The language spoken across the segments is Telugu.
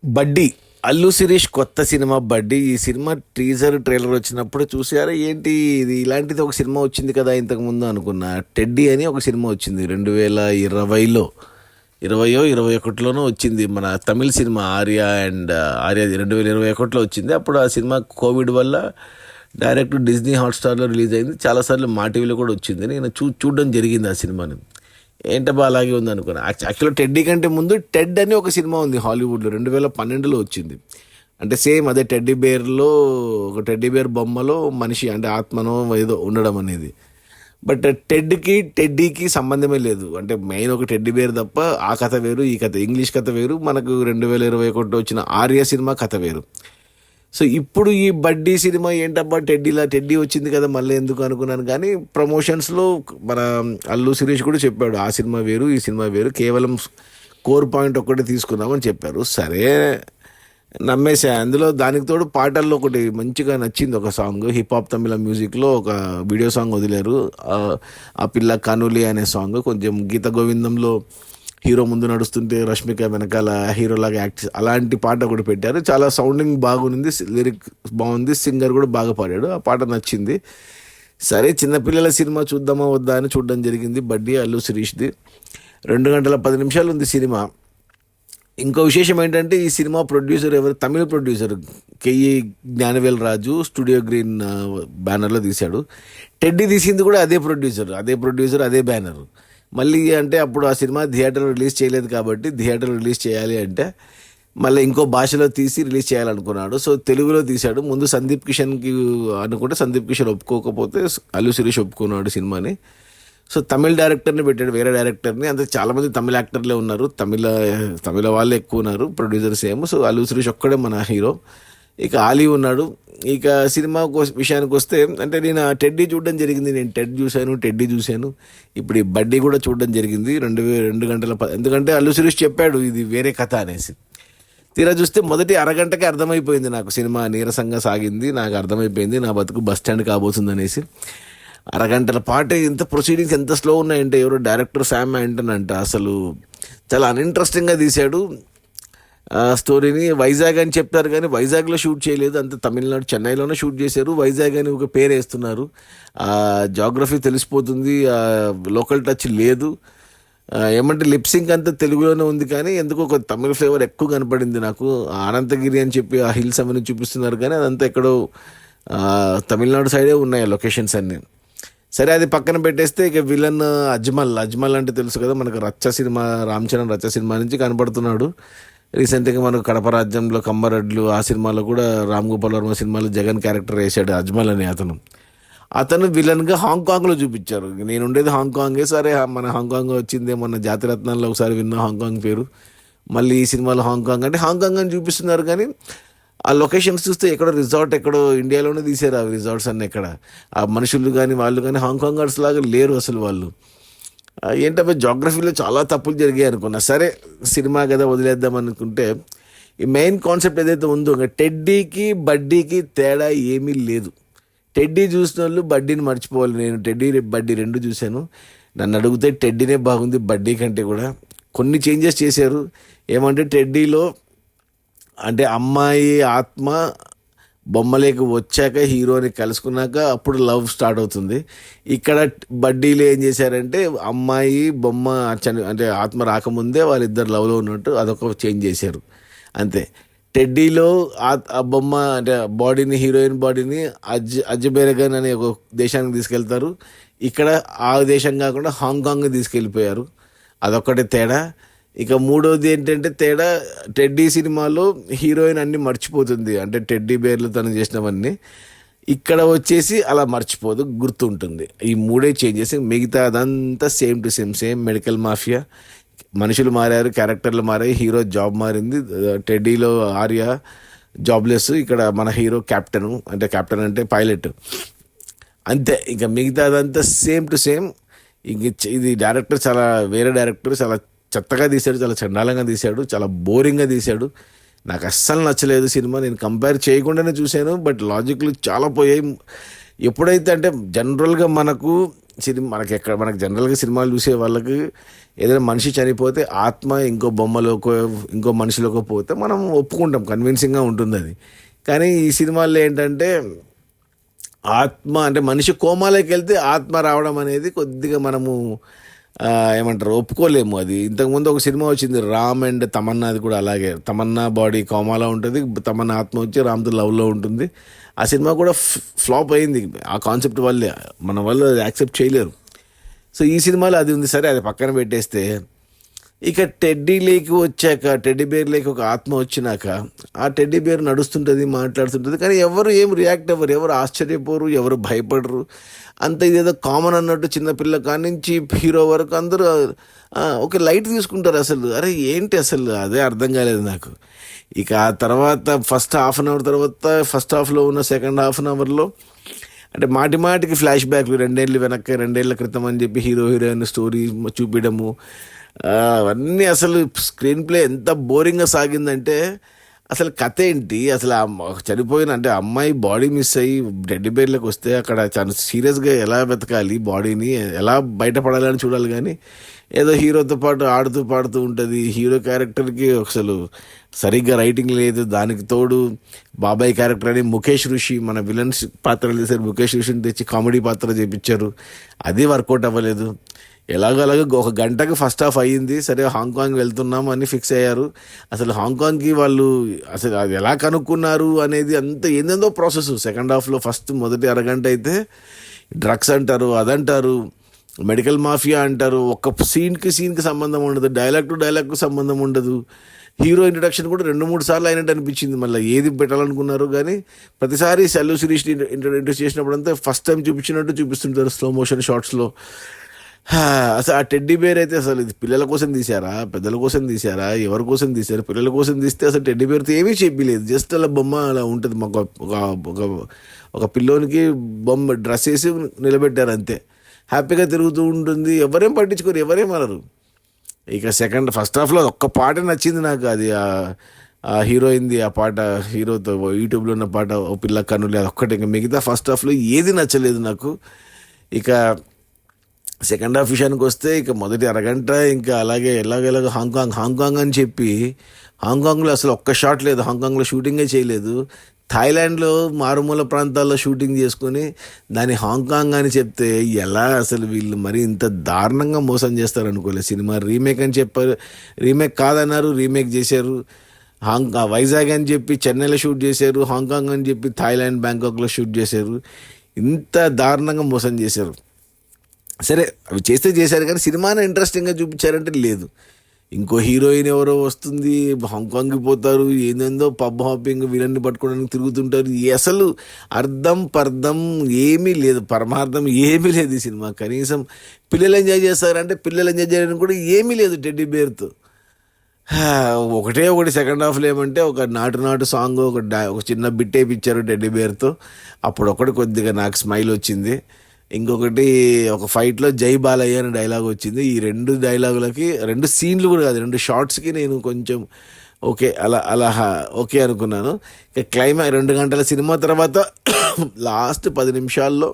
బడ్డీ అల్లు శిరీష్ కొత్త సినిమా బడ్డీ. ఈ సినిమా టీజర్ ట్రైలర్ వచ్చినప్పుడు చూసారా ఏంటి ఇది, ఇలాంటిది ఒక సినిమా వచ్చింది కదా ఇంతకు ముందు అనుకున్నా. టెడ్డీ అని ఒక సినిమా వచ్చింది 2020లో, 2021లోనో వచ్చింది. మన తమిళ సినిమా ఆర్య అండ్ ఆర్య 2021లో వచ్చింది. అప్పుడు ఆ సినిమా కోవిడ్ వల్ల డైరెక్ట్ డిజ్నీ హాట్స్టార్లో రిలీజ్ అయింది. చాలాసార్లు మా టీవీలో కూడా వచ్చింది. నేను చూడడం జరిగింది ఆ సినిమాని. ఏంటబ్బా అలాగే ఉంది అనుకున్నా. యాక్చువల్గా టెడ్డీ కంటే ముందు టెడ్ అని ఒక సినిమా ఉంది హాలీవుడ్లో, 2012లో వచ్చింది. అంటే సేమ్ అదే టెడ్డీ బేర్లో, ఒక టెడ్డీ బేర్ బొమ్మలో మనిషి అంటే ఆత్మనో ఏదో ఉండడం అనేది. బట్ టెడ్డీకి సంబంధమే లేదు. అంటే మెయిన్ ఒక టెడ్డీ బేర్ తప్ప ఆ కథ వేరు, ఈ కథ ఇంగ్లీష్ కథ వేరు, మనకు 2021 వచ్చిన ఆర్య సినిమా కథ వేరు. సో ఇప్పుడు ఈ బడ్డీ సినిమా ఏంటబ్బా టెడ్డీ వచ్చింది కదా మళ్ళీ ఎందుకు అనుకున్నాను. కానీ ప్రమోషన్స్లో మన అల్లు శిరీష్ కూడా చెప్పాడు ఆ సినిమా వేరు ఈ సినిమా వేరు, కేవలం కోర్ పాయింట్ ఒక్కటి తీసుకున్నామని చెప్పారు. సరే నమ్మేసా. అందులో దానికి తోడు పాటల్లో ఒకటి మంచిగా నచ్చింది, ఒక సాంగ్ హిప్ హాప్ తమిళ మ్యూజిక్లో ఒక వీడియో సాంగ్ వదిలేరు. ఆ పిల్ల కనులి అనే సాంగ్ కొంచెం గీత గోవిందంలో హీరో ముందు నడుస్తుంటే రష్మిక వెనకాల హీరోలాగా యాక్ట్, అలాంటి పాట కూడా పెట్టారు. చాలా సౌండింగ్ బాగుంది, లిరిక్ బాగుంది, సింగర్ కూడా బాగా పాడాడు. ఆ పాట నచ్చింది. సరే చిన్నపిల్లల సినిమా చూద్దామా వద్దా అని చూడడం జరిగింది. బడ్డీ అల్లు శిరీష్ది 2 గంటల 10 నిమిషాలు ఉంది సినిమా. ఇంకో విశేషం ఏంటంటే ఈ సినిమా ప్రొడ్యూసర్ ఎవరు, తమిళ ప్రొడ్యూసర్ కేఈ జ్ఞానవేల్ రాజు స్టూడియో గ్రీన్ బ్యానర్లో తీశాడు. టెడ్డీ తీసింది కూడా అదే ప్రొడ్యూసర్ అదే బ్యానర్. మళ్ళీ అంటే అప్పుడు ఆ సినిమా థియేటర్లో రిలీజ్ చేయలేదు కాబట్టి థియేటర్లో రిలీజ్ చేయాలి అంటే మళ్ళీ ఇంకో భాషలో తీసి రిలీజ్ చేయాలనుకున్నాడు. సో తెలుగులో తీశాడు. ముందు సందీప్ కిషన్కి అనుకుంటే సందీప్ కిషన్ ఒప్పుకోకపోతే అల్లు శిరీష్ ఒప్పుకున్నాడు సినిమాని. సో తమిళ డైరెక్టర్ని పెట్టాడు, వేరే డైరెక్టర్ని. అంతే చాలామంది తమిళ యాక్టర్లే ఉన్నారు, తమిళ వాళ్ళే ఎక్కువ ఉన్నారు, ప్రొడ్యూసర్స్ ఏమో. సో అల్లు శిరీష్ ఒక్కడే మన హీరో. ఇక ఆలీ ఉన్నాడు. ఇక సినిమా విషయానికి వస్తే అంటే నేను టెడ్డీ చూడడం జరిగింది. నేను టెడ్డీ చూశాను. ఇప్పుడు ఈ బడ్డీ కూడా చూడడం జరిగింది 2 గంటల ఎందుకంటే అల్లు శిరీష్ చెప్పాడు ఇది వేరే కథ అనేసి. తీరా చూస్తే మొదటి అరగంటకే అర్థమైపోయింది నాకు. సినిమా నీరసంగా సాగింది, నాకు అర్థమైపోయింది నా బతుకు బస్ స్టాండ్ కాబోతుంది అనేసి. అరగంటల పాటు ఇంత ప్రొసీడింగ్స్ ఎంత స్లో ఉన్నాయంటే ఎవరో డైరెక్టర్ శామ్ యాంటన్ అంట, అసలు చాలా అన్ఇంట్రెస్టింగ్గా తీశాడు స్టోరీని. వైజాగ్ అని చెప్తారు కానీ వైజాగ్లో షూట్ చేయలేదు, అంత తమిళనాడు చెన్నైలోనే షూట్ చేశారు. వైజాగ్ అని ఒక పేరు వేస్తున్నారు. జాగ్రఫీ తెలిసిపోతుంది, లోకల్ టచ్ లేదు. ఏమంటే లిప్సింగ్ అంతా తెలుగులోనే ఉంది కానీ ఎందుకో ఒక తమిళ ఫ్లేవర్ ఎక్కువ కనపడింది నాకు. అనంతగిరి అని చెప్పి ఆ హిల్స్ అవన్నీ చూపిస్తున్నారు కానీ అదంతా ఎక్కడో తమిళనాడు సైడే ఉన్నాయి ఆ లొకేషన్స్ అన్నీ. సరే అది పక్కన పెట్టేస్తే ఇక విలన్ అజ్మల్ అంటే తెలుసు కదా మనకు, రామ్ చరణ్ రచ్చ సినిమా నుంచి కనపడుతున్నాడు. రీసెంట్గా మనకు కడప రాజ్యంలో కమ్మరడ్లు ఆ సినిమాలో కూడా రామ్ గోపాల్ వర్మ సినిమాలో జగన్ క్యారెక్టర్ వేశాడు అజ్మల్ అని. అతను విలన్గా హాంకాంగ్లో చూపించారు. నేను ఉండేది హాంకాంగే, సరే మన హాంకాంగ్ వచ్చిందే మొన్న జాతిరత్నాల్లో ఒకసారి విన్నా హాంకాంగ్ పేరు. మళ్ళీ ఈ సినిమాలో హాంకాంగ్ అని చూపిస్తున్నారు కానీ ఆ లొకేషన్స్ చూస్తే ఎక్కడో రిసార్ట్ ఎక్కడో ఇండియాలోనే తీశారు ఆ రిసార్ట్స్ అన్నీ. ఎక్కడ ఆ మనుషులు కానీ వాళ్ళు కానీ హాంకాంగర్స్ లాగా లేరు అసలు వాళ్ళు. ఏంటంటే జాగ్రఫీలో చాలా తప్పులు జరిగాయి అనుకున్నా. సరే సినిమా కదా వదిలేద్దాం అనుకుంటే ఈ మెయిన్ కాన్సెప్ట్ ఏదైతే ఉందో టెడ్డీకి బడ్డీకి తేడా ఏమీ లేదు. టెడ్డీ చూసిన వాళ్ళు బడ్డీని మర్చిపోవాలి. నేను బడ్డీ 2 చూశాను. నన్ను అడిగితే టెడ్డీనే బాగుంది బడ్డీ కంటే కూడా. కొన్ని చేంజెస్ చేశారు. ఏమంటే టెడ్డీలో అంటే అమ్మాయి ఆత్మ బొమ్మలేకి వచ్చాక హీరోని కలుసుకున్నాక అప్పుడు లవ్ స్టార్ట్ అవుతుంది. ఇక్కడ బడ్డీలో ఏం చేశారంటే అమ్మాయి బొమ్మ అంటే ఆత్మ రాకముందే వాళ్ళిద్దరు లవ్లో ఉన్నట్టు అదొక చేంజ్ చేశారు అంతే. టెడ్డీలో ఆ బొమ్మ అంటే బాడీని, హీరోయిన్ బాడీని అజ్బేరగన్ అనే ఒక దేశానికి తీసుకెళ్తారు. ఇక్కడ ఆ దేశం కాకుండా హాంకాంగ్ తీసుకెళ్ళిపోయారు. అదొక్కటే తేడా. ఇక మూడోది ఏంటంటే తేడా, టెడ్డీ సినిమాలో హీరోయిన్ అన్ని మర్చిపోతుంది, అంటే టెడ్డీ బేర్లు తను చేసినవన్నీ. ఇక్కడ వచ్చేసి అలా మర్చిపోదు, గుర్తుంటుంది. ఈ 3 చేంజెస్. మిగతా అదంతా same to same medical mafia. మనుషులు మారారు, క్యారెక్టర్లు మారాయి, హీరో జాబ్ మారింది. టెడ్డీలో ఆర్య జాబ్లెస్, ఇక్కడ మన హీరో కెప్టెన్ అంటే పైలట్ అంతే. ఇంకా మిగతా అదంతా సేమ్ టు సేమ్. ఇంక ఇది డైరెక్టర్ వేరే డైరెక్టర్ చాలా చెత్తగా తీశాడు, చాలా చండాలంగా తీశాడు, చాలా బోరింగ్గా తీశాడు. నాకు అస్సలు నచ్చలేదు సినిమా. నేను కంపేర్ చేయకుండానే చూశాను, బట్ లాజిక్లు చాలా పోయాయి. ఎప్పుడైతే అంటే జనరల్గా మనకు సినిమా మనకు జనరల్గా సినిమాలు చూసే వాళ్ళకి ఏదైనా మనిషి చనిపోతే ఆత్మ ఇంకో బొమ్మలోకో ఇంకో మనిషిలోకో పోతే మనం ఒప్పుకుంటాం, కన్విన్సింగ్గా ఉంటుంది అది. కానీ ఈ సినిమాల్లో ఏంటంటే ఆత్మ అంటే మనిషి కోమాలోకి వెళ్తే ఆత్మ రావడం అనేది కొద్దిగా మనము ఏమంటారు ఒప్పుకోలేము. అది ఇంతకుముందు ఒక సినిమా వచ్చింది రామ్ అండ్ తమన్నాది కూడా అలాగే, తమన్నా బాడీ కోమాలో ఉంటుంది, తమన్నా ఆత్మ వచ్చి రామ్తో లవ్లో ఉంటుంది. ఆ సినిమా కూడా ఫ్లాప్ అయింది ఆ కాన్సెప్ట్ వల్లే, మన వాళ్ళు యాక్సెప్ట్ చేయలేరు. సో ఈ సినిమాలో అది ఉంది, సరే అది పక్కన పెట్టేస్తే ఇక టెడ్డీ లేకి వచ్చాక, టెడ్డీ బేర్ లేకి ఒక ఆత్మ వచ్చినాక ఆ టెడ్డీ బేర్ నడుస్తుంటుంది, మాట్లాడుతుంటుంది, కానీ ఎవరు ఏం రియాక్ట్ అవ్వరు, ఎవరు ఆశ్చర్యపోరు, ఎవరు భయపడరు. అంత ఇదేదో కామన్ అన్నట్టు చిన్నపిల్ల కాడి నుంచి హీరో వరకు అందరూ ఒక లైట్ తీసుకుంటారు. అసలు అరే ఏంటి అసలు అదే అర్థం కాలేదు నాకు. ఇక ఆ తర్వాత ఫస్ట్ హాఫ్ అన్ అవర్ తర్వాత ఫస్ట్ హాఫ్లో ఉన్న సెకండ్ హాఫ్ అన్ అవర్లో అంటే మాటి మాటికి ఫ్లాష్ బ్యాక్లు, 2 ఏళ్ళు వెనక్కి 2 ఏళ్ల క్రితం అని చెప్పి హీరో హీరోయిన్ స్టోరీ చూపించడము, అవన్నీ అసలు స్క్రీన్ ప్లే ఎంత బోరింగ్గా సాగిందంటే అసలు కథ ఏంటి అసలు చనిపోయిన అంటే అమ్మాయి బాడీ మిస్ అయ్యి డెడ్ బేర్లకు వస్తే అక్కడ చాలా సీరియస్గా ఎలా వెతకాలి, బాడీని ఎలా బయటపడాలని చూడాలి. కానీ ఏదో హీరోతో పాటు ఆడుతూ పాడుతూ ఉంటుంది. హీరో క్యారెక్టర్కి అసలు సరిగ్గా రైటింగ్ లేదు. దానికి తోడు బాబాయ్ క్యారెక్టర్ అని ముఖేష్ ఋషి మన విలన్స్ పాత్ర చేశారు, ముఖేష్ ఋషిని తెచ్చి కామెడీ పాత్ర చేపించారు, అది వర్కౌట్ అవ్వలేదు. ఎలాగోలాగో ఒక గంటకి ఫస్ట్ హాఫ్ అయ్యింది, సరే హాంకాంగ్ వెళ్తున్నాం అని ఫిక్స్ అయ్యారు. అసలు హాంకాంగ్కి వాళ్ళు అసలు అది ఎలా కనుక్కున్నారు అనేది అంత ఏందేందో ప్రాసెస్. సెకండ్ హాఫ్లో ఫస్ట్ మొదటి అరగంట అయితే డ్రగ్స్ అంటారు, అదంటారు, మెడికల్ మాఫియా అంటారు, ఒక సీన్కి సంబంధం ఉండదు, డైలాగ్ టు డైలాగ్కు సంబంధం ఉండదు. హీరో ఇంట్రడక్షన్ కూడా 2-3 సార్లు అయినట్టు అనిపించింది. మళ్ళీ ఏది పెట్టాలనుకున్నారు కానీ ప్రతిసారి అల్లు శిరీష్ని ఇంట్రడ్యూస్ చేసినప్పుడంతా ఫస్ట్ టైం చూపించినట్టు చూపిస్తుంటారు స్లో మోషన్ షార్ట్స్లో. అసలు ఆ టెడ్డీ బేర్ అయితే అసలు ఇది పిల్లల కోసం తీశారా, పెద్దల కోసం తీశారా, ఎవరి కోసం తీశారు? పిల్లల కోసం తీస్తే అసలు టెడ్డీ బేర్తో ఏమీ చెప్పలేదు, జస్ట్ అలా బొమ్మ అలా ఉంటుంది. మాకు ఒక పిల్లోనికి బొమ్మ డ్రెస్ వేసి నిలబెట్టారు అంతే, హ్యాపీగా తిరుగుతూ ఉంటుంది, ఎవరేం పట్టించుకోరు, ఎవరేం అనరు. ఇక ఫస్ట్ హాఫ్లో ఒక్క పాట నచ్చింది నాకు, అది ఆ హీరోయింది ఆ పాట, హీరోతో యూట్యూబ్లో ఉన్న పాట ఓ పిల్ల కన్నులే, అది ఒక్కటే. ఇంకా మిగతా ఫస్ట్ హాఫ్లో ఏది నచ్చలేదు నాకు. ఇక సెకండ్ హాఫ్ విషయానికి వస్తే ఇక మొదటి అరగంట ఇంకా అలాగే ఎలాగెలాగో హాంకాంగ్ అని చెప్పి హాంకాంగ్లో అసలు ఒక్క షాట్ లేదు, హాంకాంగ్లో షూటింగే చేయలేదు. థాయిలాండ్లో మారుమూల ప్రాంతాల్లో షూటింగ్ చేసుకొని దాన్ని హాంకాంగ్ అని చెప్తే ఎలా అసలు వీళ్ళు మరి ఇంత దారుణంగా మోసం చేస్తారు అనుకోలేదు. సినిమా రీమేక్ అని చెప్పారు, రీమేక్ కాదన్నారు, రీమేక్ చేశారు. వైజాగ్ అని చెప్పి చెన్నైలో షూట్ చేశారు, హాంకాంగ్ అని చెప్పి థాయిలాండ్ బ్యాంకాక్లో షూట్ చేశారు. ఇంత దారుణంగా మోసం చేశారు. సరే అవి చేశారు కానీ సినిమాని ఇంట్రెస్టింగ్గా చూపించారంటే లేదు. ఇంకో హీరోయిన్ ఎవరో వస్తుంది, హాంకాంగ్కి పోతారు, ఏందేందో పబ్ హాపింగ్ విలన్ని పట్టుకోవడానికి తిరుగుతుంటారు. అసలు పర్థం ఏమీ లేదు, పరమార్థం ఏమీ లేదు ఈ సినిమా. కనీసం పిల్లలు ఎంజాయ్ చేస్తారంటే పిల్లలు ఎంజాయ్ చేయడానికి కూడా ఏమీ లేదు టెడ్డీ బేర్తో. ఒకటి సెకండ్ హాఫ్లో ఏమంటే ఒక నాటు సాంగ్ ఒక చిన్న బిట్ వేయించారు టెడ్డీ బేర్తో, అప్పుడు ఒకటి కొద్దిగా నాకు స్మైల్ వచ్చింది. ఇంకొకటి ఒక ఫైట్లో జై బాలయ్య అనే డైలాగ్ వచ్చింది. ఈ 2 డైలాగులకి 2 సీన్లు కూడా కాదు, 2 షార్ట్స్కి నేను కొంచెం ఓకే అలా ఓకే అనుకున్నాను. ఇక 2 గంటల సినిమా తర్వాత లాస్ట్ 10 నిమిషాల్లో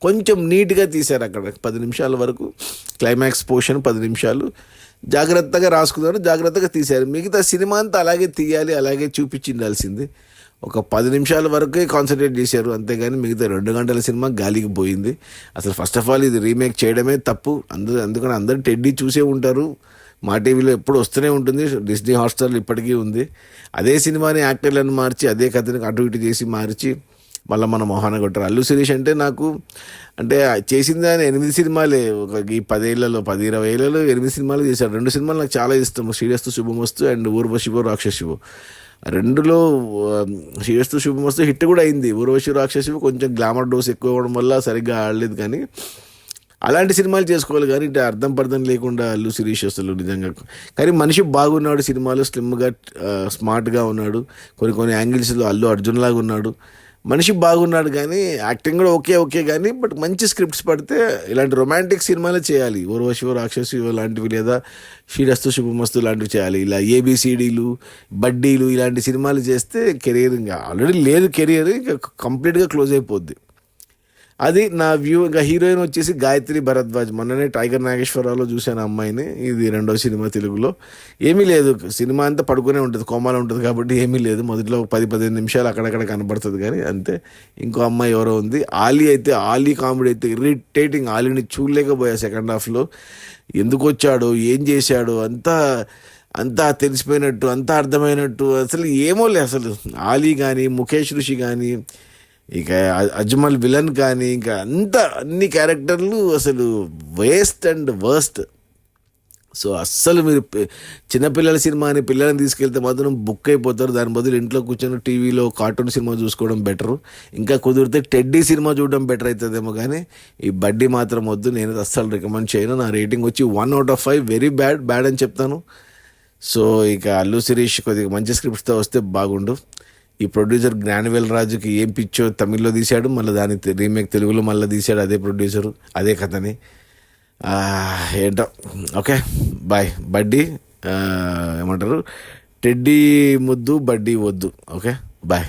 కొంచెం నీట్గా తీశారు. అక్కడ 10 నిమిషాల వరకు క్లైమాక్స్ పోర్షన్ 10 నిమిషాలు జాగ్రత్తగా రాసుకున్నారు, జాగ్రత్తగా తీశారు. మిగతా సినిమా అంతా అలాగే తీయాలి, అలాగే చూపించిండాల్సింది. ఒక 10 నిమిషాల వరకే కాన్సన్ట్రేట్ చేశారు, అంతేగాని మిగతా 2 గంటల సినిమా గాలికి పోయింది. అసలు ఫస్ట్ ఆఫ్ ఆల్ ఇది రీమేక్ చేయడమే తప్పు. అందుకని అందరూ టెడ్డీ చూసే ఉంటారు, మా టీవీలో ఎప్పుడు వస్తూనే ఉంటుంది, డిస్నీ హాట్స్టార్లో ఇప్పటికీ ఉంది. అదే సినిమాని యాక్టర్లను మార్చి అదే కథని అటు ఇటు చేసి మార్చి మళ్ళీ మన మొహాన కొట్టారు. అల్లు శిరీష్ అంటే నాకు అంటే చేసింది ఆయన 8 సినిమాలే, ఈ 10-20 ఏళ్ళలో 8 సినిమాలు చేశాడు. 2 సినిమాలు నాకు చాలా ఇష్టం, శ్రీరస్తు శుభమస్తు అండ్ ఊర్వశివో రాక్షసివో. 2లో శ్రీరస్తు శుభమస్తు హిట్ కూడా అయింది, ఊర్వశి రాక్షసివో కొంచెం గ్లామర్ డోస్ ఎక్కువ అవ్వడం వల్ల సరిగ్గా ఆడలేదు. కానీ అలాంటి సినిమాలు చేసుకోవాలి కానీ ఇటు పర్థం లేకుండా అల్లు శిరీష్ అసలు నిజంగా. కానీ మనిషి బాగున్నాడు సినిమాలో, స్లిమ్గా స్మార్ట్గా ఉన్నాడు, కొన్ని యాంగిల్స్లో అల్లు అర్జున్ లాగా ఉన్నాడు. మనిషి బాగున్నాడు కానీ యాక్టింగ్ కూడా ఓకే కానీ బట్ మంచి స్క్రిప్ట్స్ పడితే ఇలాంటి రొమాంటిక్ సినిమాలే చేయాలి. ఊర్వశివో రాక్షసివో లాంటివి లేదా శ్రీరస్తు శుభమస్తు లాంటివి చేయాలి. ఇలా ఏబిసిడీలు బడ్డీలు ఇలాంటి సినిమాలు చేస్తే కెరీర్ ఇంకా ఆల్రెడీ లేదు, కెరీర్ ఇంకా కంప్లీట్గా క్లోజ్ అయిపోద్ది. అది నా వ్యూ. ఇంకా హీరోయిన్ వచ్చేసి గాయత్రి భరద్వాజ్. మొన్ననే టైగర్ నాగేశ్వరరావులో చూశాను అమ్మాయిని. ఇది రెండో సినిమా తెలుగులో. ఏమీ లేదు, సినిమా అంతా పడుకునే ఉంటుంది, కోమాలో ఉంటుంది కాబట్టి ఏమీ లేదు. మొదట్లో 10-15 నిమిషాలు అక్కడక్కడ కనబడుతుంది కానీ అంతే. ఇంకో అమ్మాయి ఎవరో ఉంది, ఆలీ. అయితే ఆలీ కామెడీ అయితే ఇరిటేటింగ్. ఆలీని చూడలేకపోయా సెకండ్ హాఫ్లో. ఎందుకు వచ్చాడో, ఏం చేశాడో అంతా అంతా తెలిసిపోయినట్టు, అంతా అర్థమైనట్టు, అసలు ఏమో లే. అసలు ఆలీ కానీ, ముఖేష్ ఋషి కానీ, ఇక అజ్మల్ విలన్ కానీ, ఇంకా అంతా అన్ని క్యారెక్టర్లు అసలు వేస్ట్ అండ్ వర్స్ట్. సో అస్సలు మీరు చిన్నపిల్లల సినిమా అని పిల్లల్ని తీసుకెళ్తే మాత్రం బుక్ అయిపోతారు. దాని బదులు ఇంట్లో కూర్చొని టీవీలో కార్టూన్ సినిమా చూసుకోవడం బెటరు. ఇంకా కుదిరితే టెడ్డీ సినిమా చూడడం బెటర్ అవుతుందేమో కానీ ఈ బడ్డీ మాత్రం వద్దు. నేను అస్సలు రికమెండ్ చేయను. నా రేటింగ్ వచ్చి 1/5. వెరీ బ్యాడ్ అని చెప్తాను. సో ఇక అల్లు శిరీష్ కొద్దిగా మంచి స్క్రిప్ట్స్తో వస్తే బాగుండు. ఈ ప్రొడ్యూసర్ జ్ఞానవేల్ రాజుకి ఏం పిచ్చో తమిళ్లో తీశాడు, మళ్ళీ దాని రీమేక్ తెలుగులో మళ్ళీ తీశాడు. అదే ప్రొడ్యూసరు, అదే కథని. ఏంటో. Okay bye. బడ్డీ ఏమంటారు, టెడ్డీ ముద్దు బడ్డీ వద్దు. Okay bye.